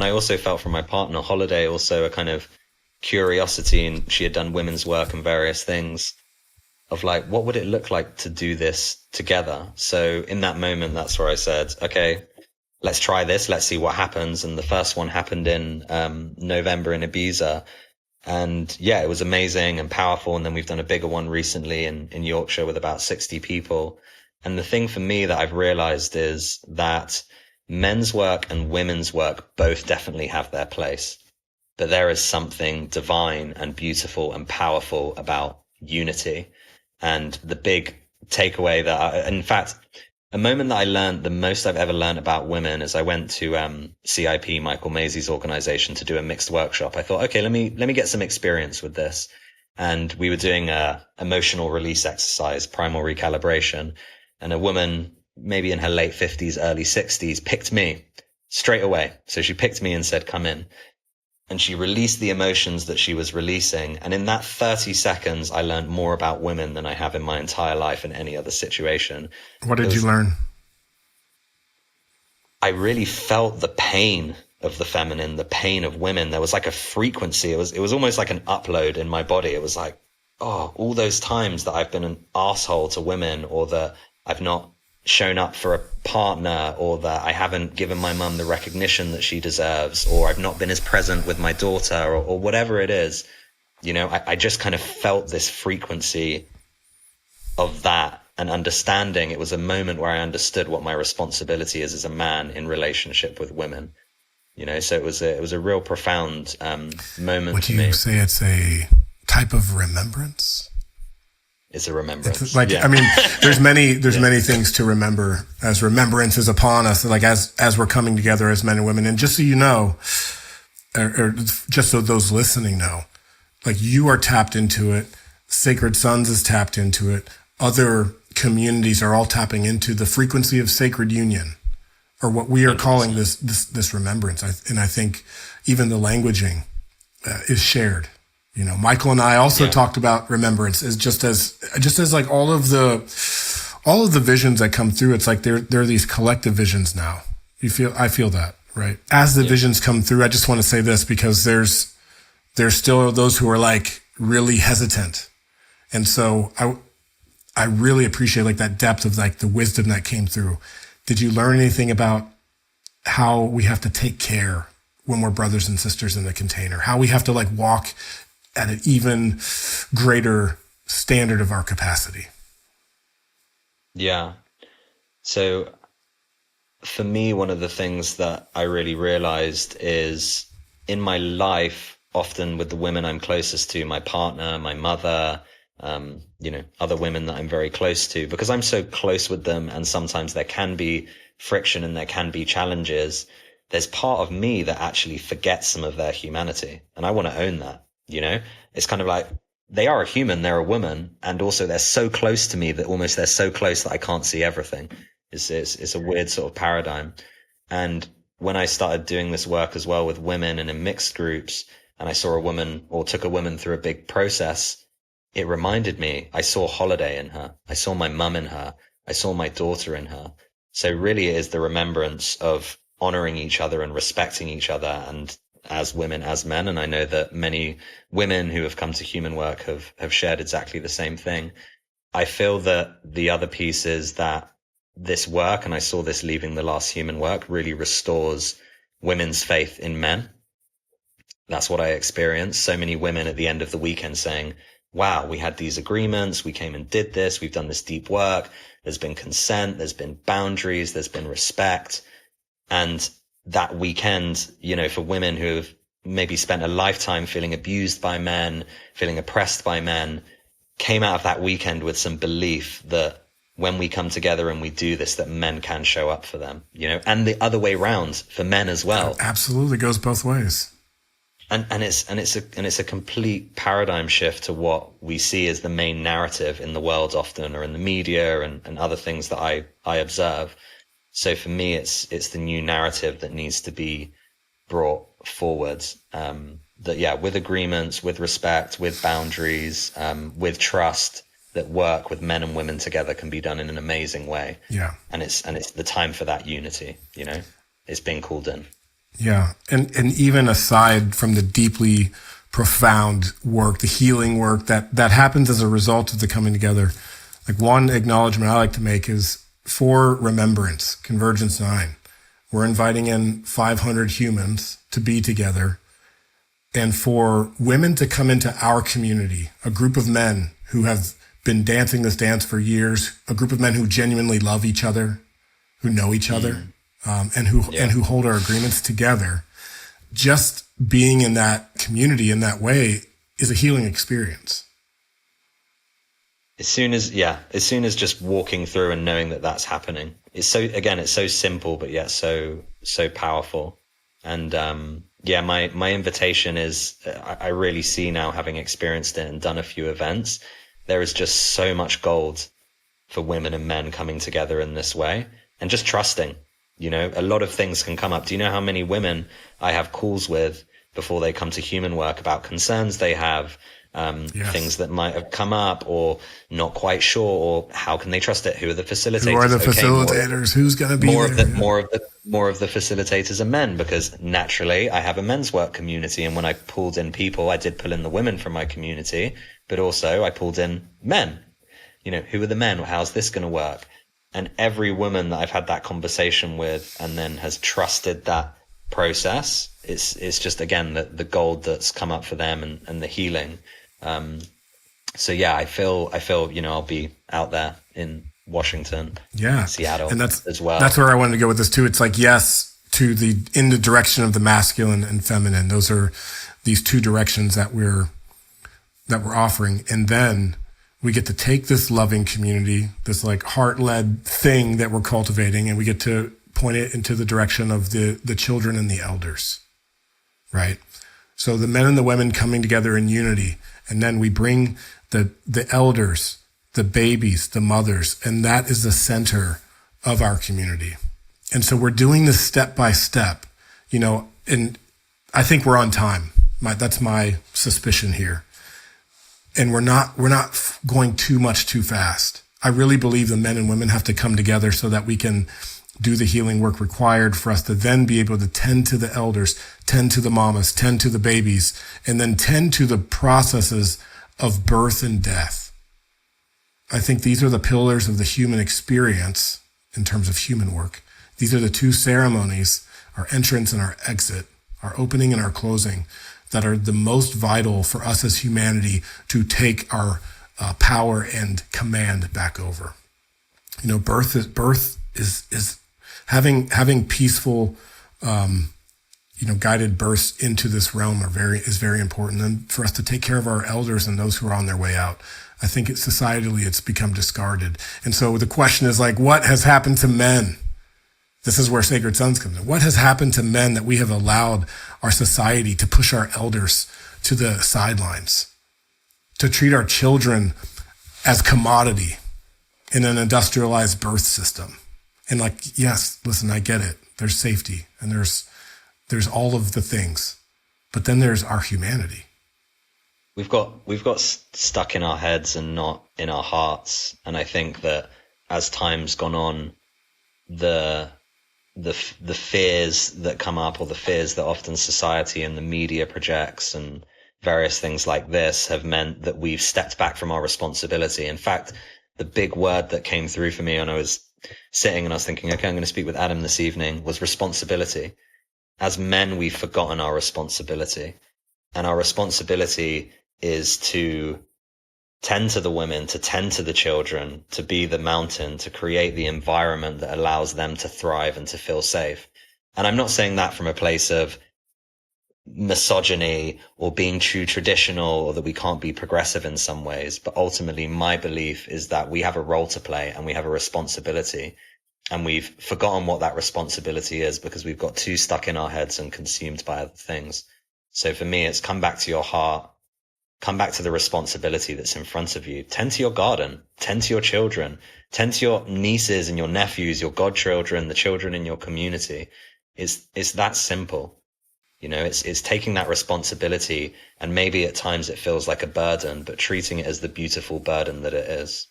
I also felt from my partner, Holiday, also a kind of curiosity, and she had done women's work and various things of like, what would it look like to do this together? So in that moment, that's where I said, okay, let's try this. Let's see what happens. And the first one happened in November in Ibiza. And yeah, it was amazing and powerful. And then we've done a bigger one recently in Yorkshire with about 60 people. And the thing for me that I've realized is that men's work and women's work both definitely have their place. But there is something divine and beautiful and powerful about unity. And the big takeaway in fact, a moment that I learned the most I've ever learned about women is I went to CIP, Michael Maisie's organization, to do a mixed workshop. I thought, okay, let me get some experience with this. And we were doing a emotional release exercise, primal recalibration. And a woman, maybe in her late 50s, early 60s, picked me straight away. So she picked me and said, come in. And she released the emotions that she was releasing. And in that 30 seconds, I learned more about women than I have in my entire life in any other situation. What did you learn? I really felt the pain of the feminine, the pain of women. There was like a frequency. It was almost like an upload in my body. It was like, oh, all those times that I've been an asshole to women, or that I've not shown up for a partner, or that I haven't given my mum the recognition that she deserves, or I've not been as present with my daughter, or whatever it is. You know, I just kind of felt this frequency of that and understanding. It was a moment where I understood what my responsibility is as a man in relationship with women. You know, so it was a real profound moment. Would you say it's a type of remembrance? It's a remembrance. It's like, yeah. I mean, there's many things to remember as remembrance is upon us, like as we're coming together as men and women. And just so you know, or just so those listening know, like, you are tapped into it. Sacred Sons is tapped into it. Other communities are all tapping into the frequency of sacred union, or what we are 100%. Calling this remembrance. And I think even the languaging is shared. You know, Michael and I also talked about remembrance as just as like all of the visions that come through. It's like there are these collective visions now. I feel that, right? As the visions come through, I just want to say this, because there's still those who are like really hesitant. And so I really appreciate like that depth of like the wisdom that came through. Did you learn anything about how we have to take care when we're brothers and sisters in the container? How we have to like walk at an even greater standard of our capacity? Yeah. So for me, one of the things that I really realized is in my life, often with the women I'm closest to, my partner, my mother, you know, other women that I'm very close to, because I'm so close with them, and sometimes there can be friction and there can be challenges. There's part of me that actually forgets some of their humanity, and I want to own that. You know, it's kind of like they are a human, they're a woman, and also they're so close to me that almost they're so close that I can't see everything. It's a weird sort of paradigm. And when I started doing this work as well with women and in mixed groups, and I saw a woman, or took a woman through a big process, it reminded me, I saw Holiday in her. I saw my mum in her. I saw my daughter in her. So really it is the remembrance of honoring each other and respecting each other, and as women, as men. And I know that many women who have come to human work have shared exactly the same thing. I feel that the other piece is that this work, and I saw this leaving the last human work, really restores women's faith in men. That's what I experienced. So many women at the end of the weekend saying, wow, we had these agreements, we came and did this, we've done this deep work, there's been consent, there's been boundaries, there's been respect. And that weekend, you know, for women who have maybe spent a lifetime feeling abused by men, feeling oppressed by men, came out of that weekend with some belief that when we come together and we do this, that men can show up for them, you know, and the other way around for men as well. It absolutely goes both ways. And it's a complete paradigm shift to what we see as the main narrative in the world often, or in the media and other things that I observe. So for me, it's the new narrative that needs to be brought forward. That, yeah, with agreements, with respect, with boundaries, with trust, that work with men and women together can be done in an amazing way. Yeah. And it's the time for that unity, you know, it's being called in. Yeah. And even aside from the deeply profound work, the healing work that happens as a result of the coming together, like one acknowledgement I like to make is for Remembrance, Convergence 9. We're inviting in 500 humans to be together and for women to come into our community, a group of men who have been dancing this dance for years, a group of men who genuinely love each other, who know each other, and who hold our agreements together. Just being in that community in that way is a healing experience. As soon as just walking through and knowing that that's happening, it's so simple, but yet so powerful. And my invitation is, I really see now, having experienced it and done a few events, there is just so much gold for women and men coming together in this way, and just trusting. A lot of things can come up. Do you know how many women I have calls with before they come to human work about concerns they have, Yes. things that might have come up or not quite sure, or how can they trust it? Who are the facilitators? Who are the facilitators? Who's going to be there? More of the facilitators are men, because naturally I have a men's work community, and when I pulled in people, I did pull in the women from my community, but also I pulled in men. Who are the men? How's this going to work? And every woman that I've had that conversation with and then has trusted that process, it's just, again, the gold that's come up for them and the healing. I feel I'll be out there in Washington, Seattle, and that's as well. That's where I wanted to go with this too. It's like, yes, in the direction of the masculine and feminine. Those are these two directions that we're offering, and then we get to take this loving community, this like heart-led thing that we're cultivating, and we get to point it into the direction of the children and the elders, right? So the men and the women coming together in unity, and then we bring the elders, the babies, the mothers, and that is the center of our community. And so we're doing this step by step, and I think we're on time. That's my suspicion here. And we're not going too much too fast. I really believe the men and women have to come together so that we can do the healing work required for us to then be able to tend to the elders, tend to the mamas, tend to the babies, and then tend to the processes of birth and death. I think these are the pillars of the human experience in terms of human work. These are the two ceremonies, our entrance and our exit, our opening and our closing, that are the most vital for us as humanity to take our power and command back over. Birth is having peaceful, guided births into this realm is very important. And for us to take care of our elders and those who are on their way out, I think societally it's become discarded. And so the question is like, what has happened to men? This is where Sacred Sons comes in. What has happened to men that we have allowed our society to push our elders to the sidelines, to treat our children as commodity in an industrialized birth system? And like, yes, listen, I get it. There's safety and there's all of the things, but then there's our humanity. We've got stuck in our heads and not in our hearts. And I think that as time's gone on, the fears that come up, or the fears that often society and the media projects and various things like this, have meant that we've stepped back from our responsibility. In fact, the big word that came through for me when I was sitting and I was thinking, okay, I'm going to speak with Adam this evening, was responsibility. As men, we've forgotten our responsibility, and our responsibility is to tend to the women, to tend to the children, to be the mountain, to create the environment that allows them to thrive and to feel safe. And I'm not saying that from a place of misogyny or being too traditional, or that we can't be progressive in some ways. But ultimately, my belief is that we have a role to play and we have a responsibility. And we've forgotten what that responsibility is because we've got too stuck in our heads and consumed by other things. So for me, it's come back to your heart. Come back to the responsibility that's in front of you. Tend to your garden, tend to your children, tend to your nieces and your nephews, your godchildren, the children in your community. It's that simple. It's taking that responsibility, and maybe at times it feels like a burden, but treating it as the beautiful burden that it is.